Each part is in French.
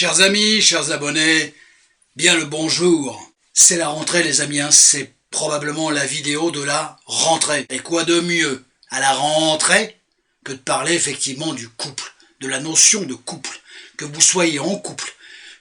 Chers amis, chers abonnés, bien le bonjour. C'est la rentrée les amis, c'est probablement la vidéo de la rentrée. Et quoi de mieux à la rentrée que de parler effectivement du couple, de la notion de couple. Que vous soyez en couple,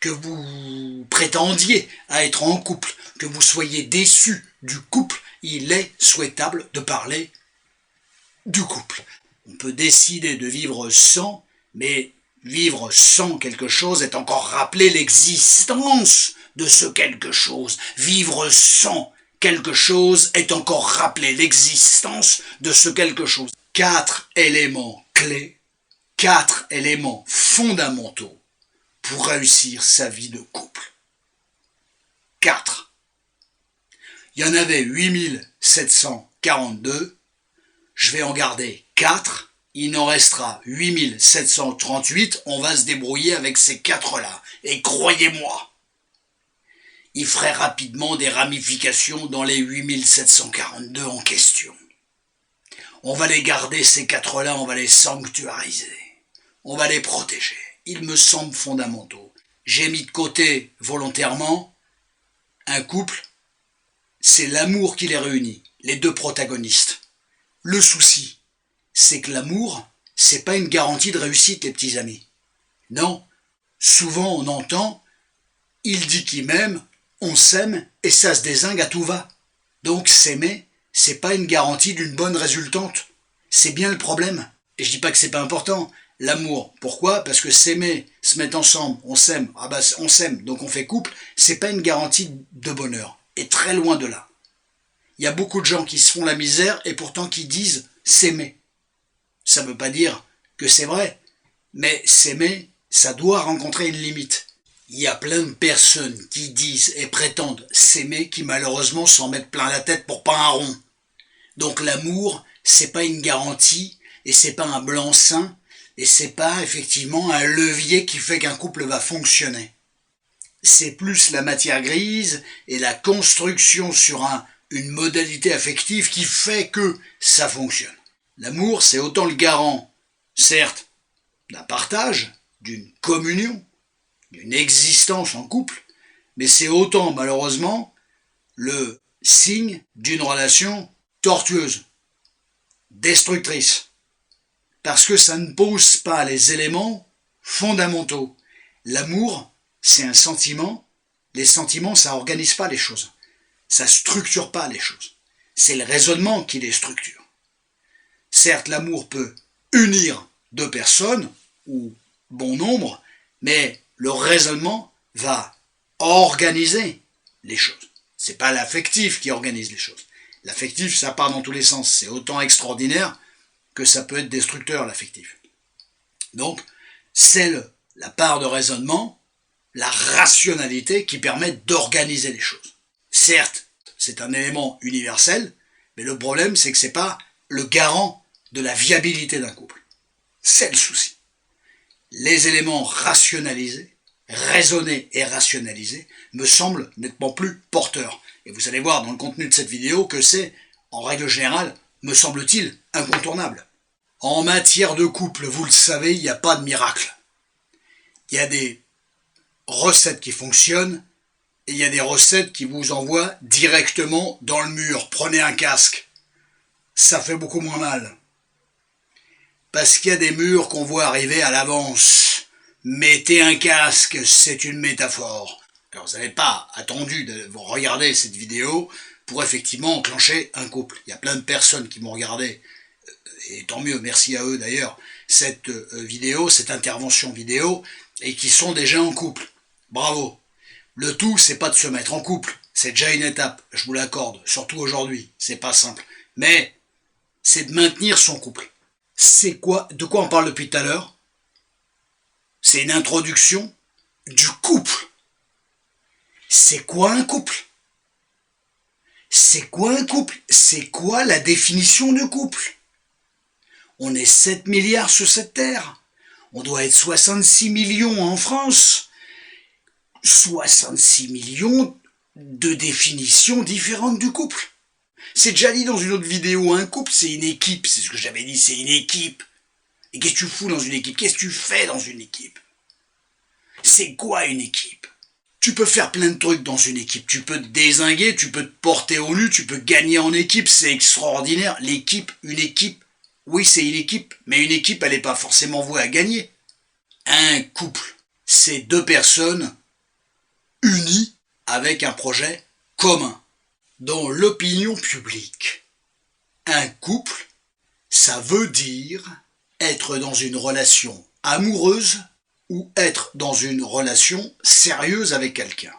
que vous prétendiez à être en couple, que vous soyez déçu du couple, il est souhaitable de parler du couple. On peut décider de vivre sans, mais vivre sans quelque chose est encore rappeler l'existence de ce quelque chose. Vivre sans quelque chose est encore rappeler l'existence de ce quelque chose. 4 éléments clés, 4 éléments fondamentaux pour réussir sa vie de couple. 4. Il y en avait 8742, je vais en garder 4. Il en restera 8738, on va se débrouiller avec ces 4-là. Et croyez-moi, il ferait rapidement des ramifications dans les 8742 en question. On va les garder, ces 4-là, on va les sanctuariser. On va les protéger. Ils me semblent fondamentaux. J'ai mis de côté volontairement un couple, c'est l'amour qui les réunit, les deux protagonistes. Le souci, c'est que l'amour, c'est pas une garantie de réussite, les petits amis. Non, souvent on entend « il dit qu'il m'aime, on s'aime et ça se dézingue à tout va ». Donc s'aimer, c'est pas une garantie d'une bonne résultante. C'est bien le problème. Et je dis pas que c'est pas important. L'amour, pourquoi? Parce que s'aimer, se mettre ensemble, on s'aime, on s'aime, donc on fait couple, c'est pas une garantie de bonheur. Et très loin de là. Il y a beaucoup de gens qui se font la misère et pourtant qui disent s'aimer. Ça ne veut pas dire que c'est vrai, mais s'aimer, ça doit rencontrer une limite. Il y a plein de personnes qui disent et prétendent s'aimer qui malheureusement s'en mettent plein la tête pour pas un rond. Donc l'amour, c'est pas une garantie et c'est pas un blanc-seing et c'est pas effectivement un levier qui fait qu'un couple va fonctionner. C'est plus la matière grise et la construction sur une modalité affective qui fait que ça fonctionne. L'amour, c'est autant le garant, certes, d'un partage, d'une communion, d'une existence en couple, mais c'est autant, malheureusement, le signe d'une relation tortueuse, destructrice, parce que ça ne pose pas les éléments fondamentaux. L'amour, c'est un sentiment, les sentiments, ça organise pas les choses, ça structure pas les choses, c'est le raisonnement qui les structure. Certes, l'amour peut unir deux personnes, ou bon nombre, mais le raisonnement va organiser les choses. C'est pas l'affectif qui organise les choses. L'affectif, ça part dans tous les sens. C'est autant extraordinaire que ça peut être destructeur, l'affectif. Donc, c'est la part de raisonnement, la rationalité qui permet d'organiser les choses. Certes, c'est un élément universel, mais le problème, c'est que c'est pas le garant de la viabilité d'un couple. C'est le souci. Les éléments rationalisés, raisonnés et rationalisés, me semblent nettement plus porteurs. Et vous allez voir dans le contenu de cette vidéo que c'est, en règle générale, me semble-t-il, incontournable. En matière de couple, vous le savez, il n'y a pas de miracle. Il y a des recettes qui fonctionnent, et il y a des recettes qui vous envoient directement dans le mur. Prenez un casque. Ça fait beaucoup moins mal. Parce qu'il y a des murs qu'on voit arriver à l'avance. Mettez un casque, c'est une métaphore. Alors vous n'avez pas attendu de vous regarder cette vidéo pour effectivement enclencher un couple. Il y a plein de personnes qui m'ont regardé, et tant mieux, merci à eux d'ailleurs, cette vidéo, cette intervention vidéo, et qui sont déjà en couple. Bravo. Le tout, c'est pas de se mettre en couple. C'est déjà une étape, je vous l'accorde, surtout aujourd'hui. C'est pas simple. Mais c'est de maintenir son couple. C'est quoi? De quoi on parle depuis tout à l'heure? C'est une introduction du couple. C'est quoi un couple? C'est quoi un couple? C'est quoi la définition de couple? On est 7 milliards sur cette terre. On doit être 66 millions en France. 66 millions de définitions différentes du couple. C'est déjà dit dans une autre vidéo, un couple c'est une équipe, c'est ce que j'avais dit, c'est une équipe. Et qu'est-ce que tu fous dans une équipe? Qu'est-ce que tu fais dans une équipe? c'est quoi une équipe? Tu peux faire plein de trucs dans une équipe. Tu peux te dézinguer, tu peux te porter au nu, tu peux gagner en équipe. C'est extraordinaire. L'équipe, une équipe, oui, c'est une équipe. Mais une équipe, elle n'est pas forcément vouée à gagner. Un couple, c'est deux personnes unies avec un projet commun. Dans l'opinion publique, un couple, ça veut dire être dans une relation amoureuse ou être dans une relation sérieuse avec quelqu'un.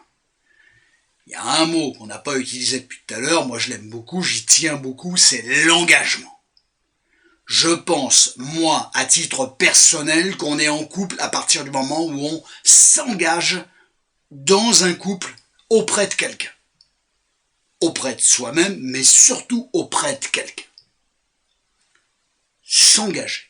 Il y a un mot qu'on n'a pas utilisé depuis tout à l'heure, moi je l'aime beaucoup, j'y tiens beaucoup, c'est l'engagement. Je pense, moi, à titre personnel, qu'on est en couple à partir du moment où on s'engage dans un couple auprès de quelqu'un. Auprès de soi-même, mais surtout auprès de quelqu'un. S'engager.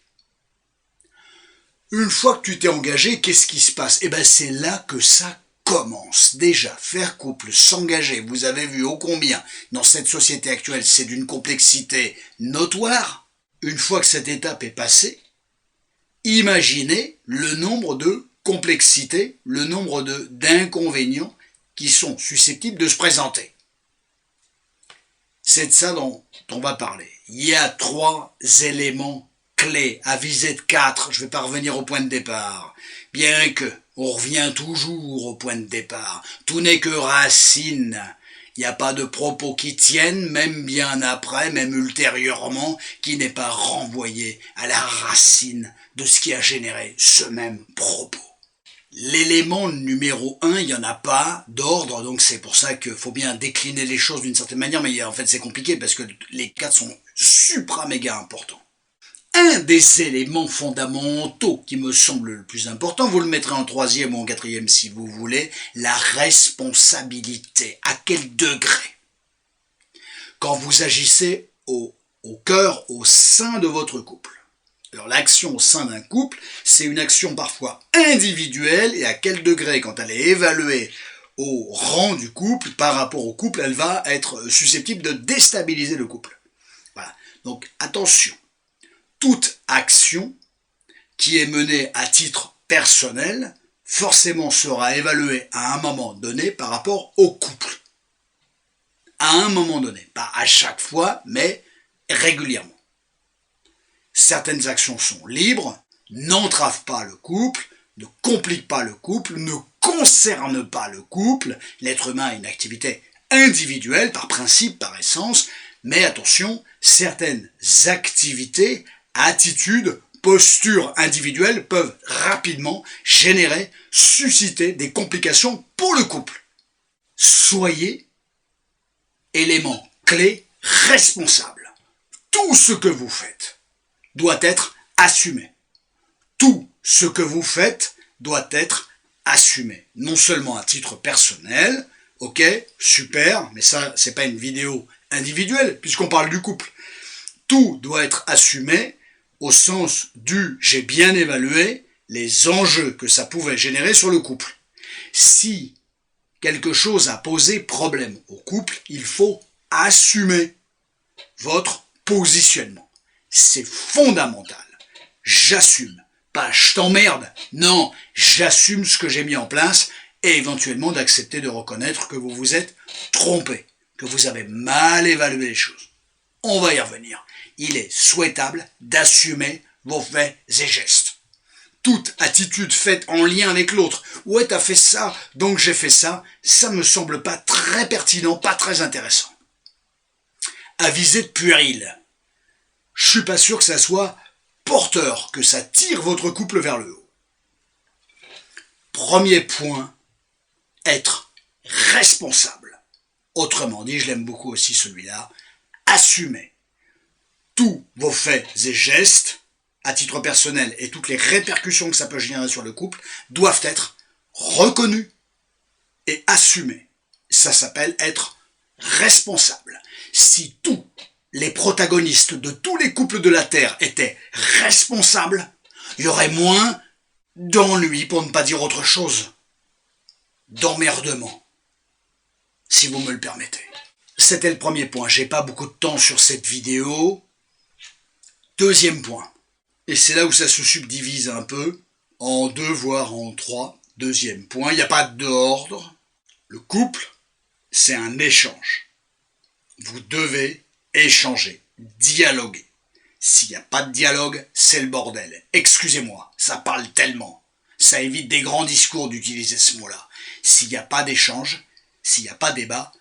Une fois que tu t'es engagé, qu'est-ce qui se passe? Eh bien, c'est là que ça commence. Déjà, faire couple, s'engager, vous avez vu ô combien, dans cette société actuelle, c'est d'une complexité notoire. Une fois que cette étape est passée, imaginez le nombre de complexités, le nombre d'inconvénients qui sont susceptibles de se présenter. C'est de ça dont on va parler. Il y a 3 éléments clés à viser de 4. Je ne vais pas revenir au point de départ. Bien que, on revient toujours au point de départ. Tout n'est que racine. Il n'y a pas de propos qui tiennent, même bien après, même ultérieurement, qui n'est pas renvoyé à la racine de ce qui a généré ce même propos. L'élément numéro 1, il n'y en a pas d'ordre, donc c'est pour ça qu'il faut bien décliner les choses d'une certaine manière, mais en fait c'est compliqué parce que les 4 sont supra méga importants. Un des éléments fondamentaux qui me semble le plus important, vous le mettrez en 3e ou en 4e si vous voulez, la responsabilité. À quel degré? Quand vous agissez au cœur, au sein de votre couple. Alors l'action au sein d'un couple, c'est une action parfois individuelle, et à quel degré, quand elle est évaluée au rang du couple, par rapport au couple, elle va être susceptible de déstabiliser le couple. Voilà. Donc attention. Toute action qui est menée à titre personnel, forcément sera évaluée à un moment donné par rapport au couple. À un moment donné, pas à chaque fois, mais régulièrement. Certaines actions sont libres, n'entravent pas le couple, ne compliquent pas le couple, ne concernent pas le couple. L'être humain a une activité individuelle, par principe, par essence, mais attention, certaines activités, attitudes, postures individuelles peuvent rapidement générer, susciter des complications pour le couple. Soyez élément clé responsable. Tout ce que vous faites doit être assumé. Tout ce que vous faites doit être assumé. Non seulement à titre personnel, ok, super, mais ça, c'est pas une vidéo individuelle, puisqu'on parle du couple. Tout doit être assumé au sens du « j'ai bien évalué les enjeux que ça pouvait générer sur le couple ». Si quelque chose a posé problème au couple, il faut assumer votre positionnement. C'est fondamental. J'assume. Pas je t'emmerde. Non, j'assume ce que j'ai mis en place et éventuellement d'accepter de reconnaître que vous vous êtes trompé, que vous avez mal évalué les choses. On va y revenir. Il est souhaitable d'assumer vos faits et gestes. Toute attitude faite en lien avec l'autre, ouais t'as fait ça, donc j'ai fait ça, ça me semble pas très pertinent, pas très intéressant. À visée de puéril. Je suis pas sûr que ça soit porteur, que ça tire votre couple vers le haut. Premier point, être responsable. Autrement dit, je l'aime beaucoup aussi celui-là, assumer tous vos faits et gestes, à titre personnel, et toutes les répercussions que ça peut générer sur le couple, doivent être reconnus et assumés. Ça s'appelle être responsable. Si tous les protagonistes de tous les couples de la Terre étaient responsables, il y aurait moins d'ennui, pour ne pas dire autre chose, d'emmerdement, si vous me le permettez. C'était le premier point. J'ai pas beaucoup de temps sur cette vidéo. Deuxième point, et c'est là où ça se subdivise un peu, en 2 voire en 3. Deuxième point, il n'y a pas d'ordre. Le couple, c'est un échange. Vous devez échanger, dialoguer. S'il n'y a pas de dialogue, c'est le bordel. Excusez-moi, ça parle tellement. Ça évite des grands discours d'utiliser ce mot-là. S'il n'y a pas d'échange, s'il n'y a pas de débat,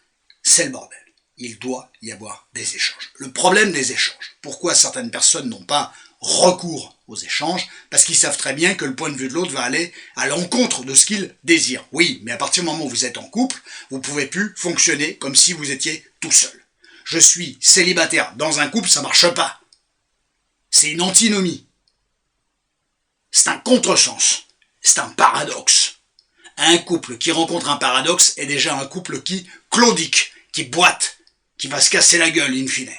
c'est le bordel. Il doit y avoir des échanges. Le problème des échanges, pourquoi certaines personnes n'ont pas recours aux échanges? Parce qu'ils savent très bien que le point de vue de l'autre va aller à l'encontre de ce qu'ils désirent. Oui, mais à partir du moment où vous êtes en couple, vous ne pouvez plus fonctionner comme si vous étiez tout seul. Je suis célibataire dans un couple, ça ne marche pas. C'est une antinomie. C'est un contresens. C'est un paradoxe. Un couple qui rencontre un paradoxe est déjà un couple qui claudique, qui boite, qui va se casser la gueule in fine.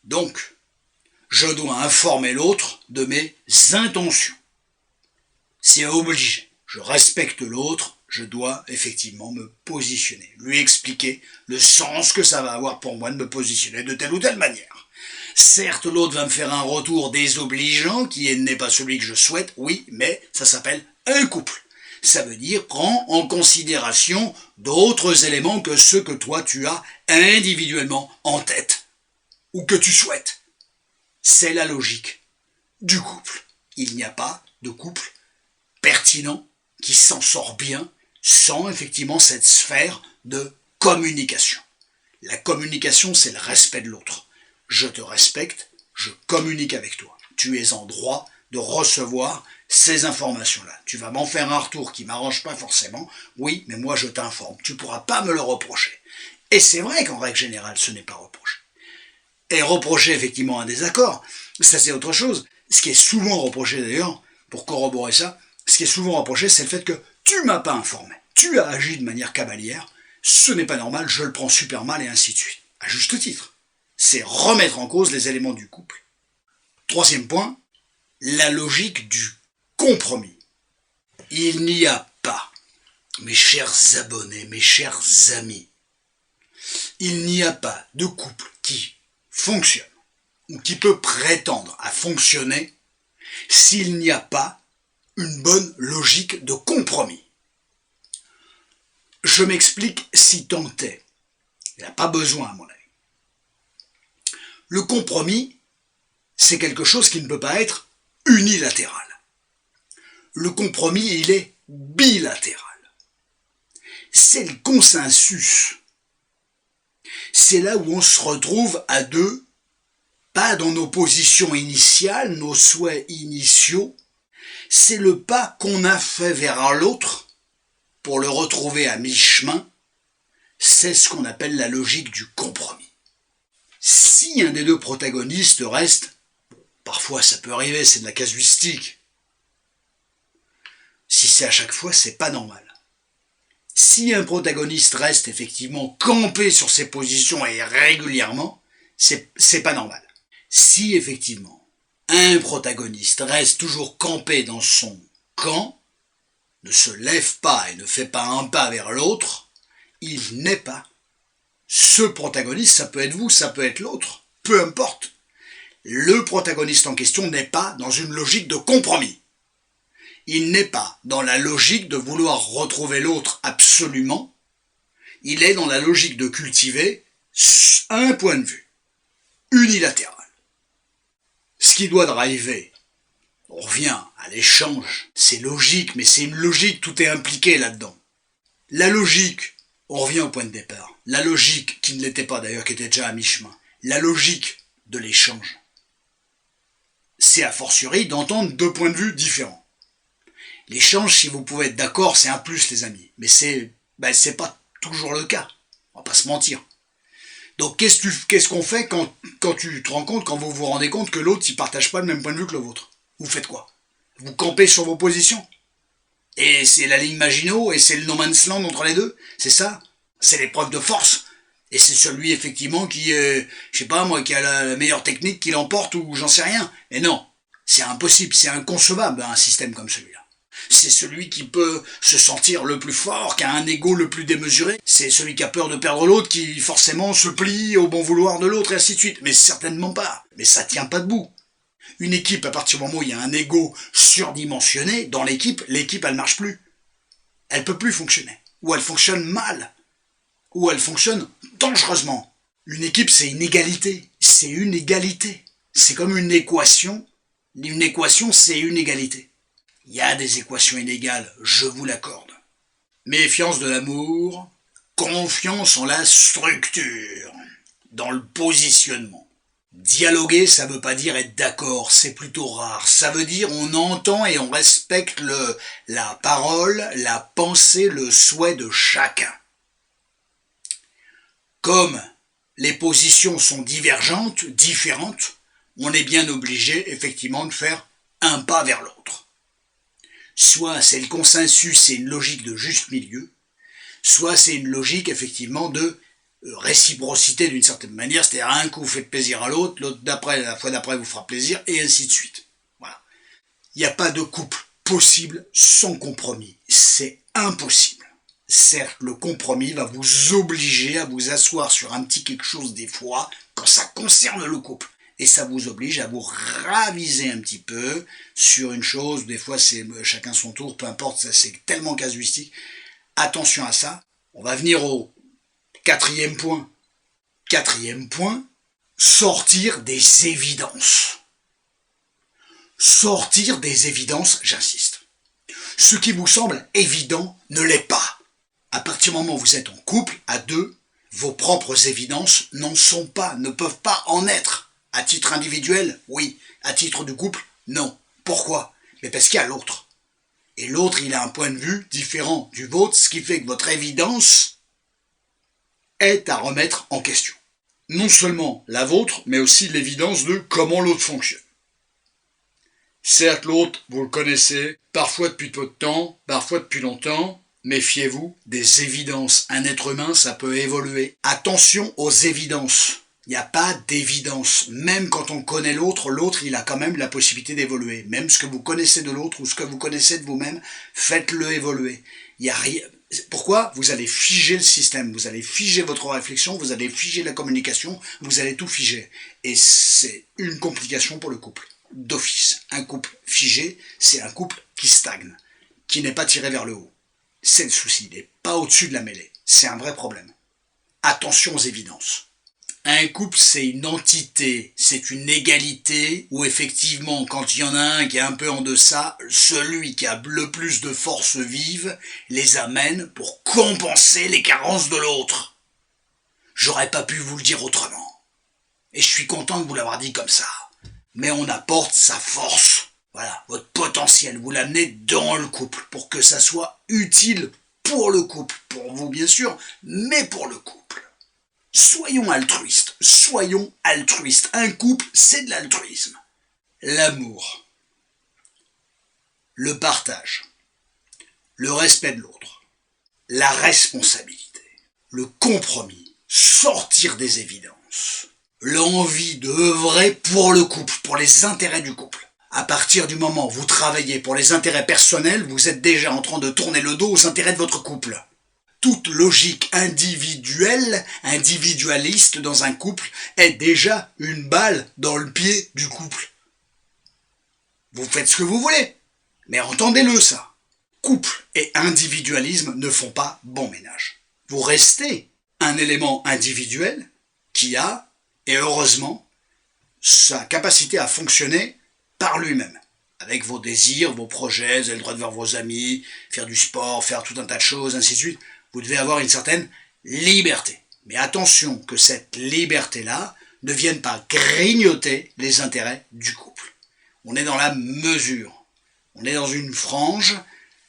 Donc, je dois informer l'autre de mes intentions. C'est obligé. Je respecte l'autre, je dois effectivement me positionner, lui expliquer le sens que ça va avoir pour moi de me positionner de telle ou telle manière. Certes, l'autre va me faire un retour désobligeant qui n'est pas celui que je souhaite, oui, mais ça s'appelle un couple. Ça veut dire prends en considération d'autres éléments que ceux que toi tu as individuellement en tête ou que tu souhaites. C'est la logique du couple. Il n'y a pas de couple pertinent qui s'en sort bien sans effectivement cette sphère de communication. La communication, c'est le respect de l'autre. Je te respecte, je communique avec toi. Tu es en droit de recevoir ces informations-là. Tu vas m'en faire un retour qui ne m'arrange pas forcément. Oui, mais moi je t'informe. Tu ne pourras pas me le reprocher. Et c'est vrai qu'en règle générale, ce n'est pas reproché. Et reprocher effectivement un désaccord, ça c'est autre chose. Ce qui est souvent reproché d'ailleurs, pour corroborer ça, ce qui est souvent reproché, c'est le fait que tu ne m'as pas informé. Tu as agi de manière cavalière, ce n'est pas normal, je le prends super mal et ainsi de suite. À juste titre. C'est remettre en cause les éléments du couple. Troisième point, la logique du compromis. Il n'y a pas, mes chers abonnés, mes chers amis, il n'y a pas de couple qui fonctionne ou qui peut prétendre à fonctionner s'il n'y a pas une bonne logique de compromis. Je m'explique si tant est. Il n'y a pas besoin à mon avis. Le compromis, c'est quelque chose qui ne peut pas être unilatéral. Le compromis, il est bilatéral. C'est le consensus. C'est là où on se retrouve à deux, pas dans nos positions initiales, nos souhaits initiaux. C'est le pas qu'on a fait vers l'autre pour le retrouver à mi-chemin. C'est ce qu'on appelle la logique du compromis. Si un des deux protagonistes reste, parfois ça peut arriver, c'est de la casuistique. Si c'est à chaque fois, c'est pas normal. Si un protagoniste reste effectivement campé sur ses positions et régulièrement, c'est pas normal. Si effectivement un protagoniste reste toujours campé dans son camp, ne se lève pas et ne fait pas un pas vers l'autre, il n'est pas. Ce protagoniste, ça peut être vous, ça peut être l'autre, peu importe. Le protagoniste en question n'est pas dans une logique de compromis. Il n'est pas dans la logique de vouloir retrouver l'autre absolument. Il est dans la logique de cultiver un point de vue unilatéral. Ce qui doit driver, on revient à l'échange, c'est logique, mais c'est une logique, tout est impliqué là-dedans. La logique, on revient au point de départ. La logique, qui ne l'était pas d'ailleurs, qui était déjà à mi-chemin, la logique de l'échange, c'est a fortiori d'entendre deux points de vue différents. L'échange, si vous pouvez être d'accord, c'est un plus les amis, mais c'est pas toujours le cas, on va pas se mentir. Donc qu'est-ce qu'on fait quand tu te rends compte, quand vous vous rendez compte que l'autre ne partage pas le même point de vue que le vôtre? Vous faites quoi? Vous campez sur vos positions? Et c'est la ligne Maginot, et c'est le no man's land entre les deux? C'est ça? C'est l'épreuve de force. Et c'est celui, effectivement, qui, je sais pas moi, qui a la meilleure technique, qui l'emporte, ou j'en sais rien. Et non, c'est impossible, c'est inconcevable, un système comme celui-là. C'est celui qui peut se sentir le plus fort, qui a un ego le plus démesuré. C'est celui qui a peur de perdre l'autre, qui forcément se plie au bon vouloir de l'autre, et ainsi de suite. Mais certainement pas. Mais ça tient pas debout. Une équipe, à partir du moment où il y a un ego surdimensionné dans l'équipe, l'équipe elle marche plus. Elle peut plus fonctionner. Ou elle fonctionne mal. Ou elle fonctionne dangereusement. Une équipe, c'est une égalité. C'est une égalité. C'est comme une équation. Une équation, c'est une égalité. Il y a des équations inégales, je vous l'accorde. Méfiance de l'amour, confiance en la structure, dans le positionnement. Dialoguer, ça veut pas dire être d'accord, c'est plutôt rare. Ça veut dire on entend et on respecte la parole, la pensée, le souhait de chacun. Comme les positions sont divergentes, différentes, on est bien obligé effectivement de faire un pas vers l'autre. Soit c'est le consensus, c'est une logique de juste milieu, soit c'est une logique effectivement de réciprocité d'une certaine manière, c'est-à-dire un coup vous faites plaisir à l'autre, l'autre d'après, la fois d'après vous fera plaisir, et ainsi de suite. Voilà. Il n'y a pas de couple possible sans compromis. C'est impossible. Certes, le compromis va vous obliger à vous asseoir sur un petit quelque chose des fois, quand ça concerne le couple. Et ça vous oblige à vous raviser un petit peu sur une chose, des fois c'est chacun son tour, peu importe, c'est tellement casuistique. Attention à ça. On va venir au quatrième point. Quatrième point, sortir des évidences. Sortir des évidences, j'insiste. Ce qui vous semble évident ne l'est pas. À partir du moment où vous êtes en couple, à deux, vos propres évidences n'en sont pas, ne peuvent pas en être. À titre individuel, oui. À titre de couple, non. Pourquoi? Mais parce qu'il y a l'autre. Et l'autre, il a un point de vue différent du vôtre, ce qui fait que votre évidence est à remettre en question. Non seulement la vôtre, mais aussi l'évidence de comment l'autre fonctionne. Certes, l'autre, vous le connaissez, parfois depuis peu de temps, parfois depuis longtemps. Méfiez-vous des évidences. Un être humain, ça peut évoluer. Attention aux évidences. Il n'y a pas d'évidence. Même quand on connaît l'autre, l'autre, il a quand même la possibilité d'évoluer. Même ce que vous connaissez de l'autre ou ce que vous connaissez de vous-même, faites-le évoluer. Il y a rien. Pourquoi? Vous allez figer le système, vous allez figer votre réflexion, vous allez figer la communication, vous allez tout figer. Et c'est une complication pour le couple. D'office. Un couple figé, c'est un couple qui stagne, qui n'est pas tiré vers le haut. C'est le souci, il n'est pas au-dessus de la mêlée. C'est un vrai problème. Attention aux évidences. Un couple, c'est une entité, c'est une égalité où effectivement, quand il y en a un qui est un peu en deçà, celui qui a le plus de force vive les amène pour compenser les carences de l'autre. J'aurais pas pu vous le dire autrement. Et je suis content de vous l'avoir dit comme ça. Mais on apporte sa force. Voilà, votre potentiel, vous l'amenez dans le couple pour que ça soit utile pour le couple. Pour vous, bien sûr, mais pour le couple. Soyons altruistes, soyons altruistes. Un couple, c'est de l'altruisme. L'amour, le partage, le respect de l'autre, la responsabilité, le compromis, sortir des évidences, l'envie de œuvrer pour le couple, pour les intérêts du couple. À partir du moment où vous travaillez pour les intérêts personnels, vous êtes déjà en train de tourner le dos aux intérêts de votre couple. Toute logique individuelle, individualiste dans un couple est déjà une balle dans le pied du couple. Vous faites ce que vous voulez, mais entendez-le ça. Couple et individualisme ne font pas bon ménage. Vous restez un élément individuel qui a, et heureusement, sa capacité à fonctionner par lui-même. Avec vos désirs, vos projets, vous avez le droit de voir vos amis, faire du sport, faire tout un tas de choses, ainsi de suite. Vous devez avoir une certaine liberté. Mais attention que cette liberté-là ne vienne pas grignoter les intérêts du couple. On est dans la mesure. On est dans une frange.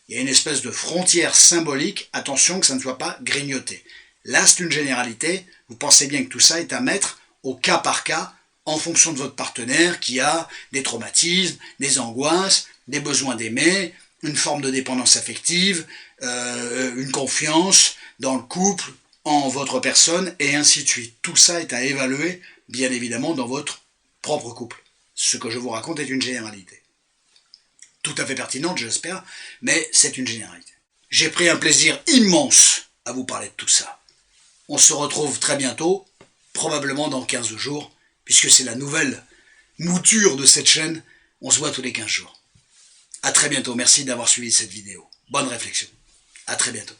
Il y a une espèce de frontière symbolique. Attention que ça ne soit pas grignoté. Là, c'est une généralité. Vous pensez bien que tout ça est à mettre au cas par cas en fonction de votre partenaire qui a des traumatismes, des angoisses, des besoins d'aimer, une forme de dépendance affective, une confiance dans le couple, en votre personne, et ainsi de suite. Tout ça est à évaluer, bien évidemment, dans votre propre couple. Ce que je vous raconte est une généralité. Tout à fait pertinente, j'espère, mais c'est une généralité. J'ai pris un plaisir immense à vous parler de tout ça. On se retrouve très bientôt, probablement dans 15 jours, puisque c'est la nouvelle mouture de cette chaîne. On se voit tous les 15 jours. À très bientôt. Merci d'avoir suivi cette vidéo. Bonne réflexion. À très bientôt.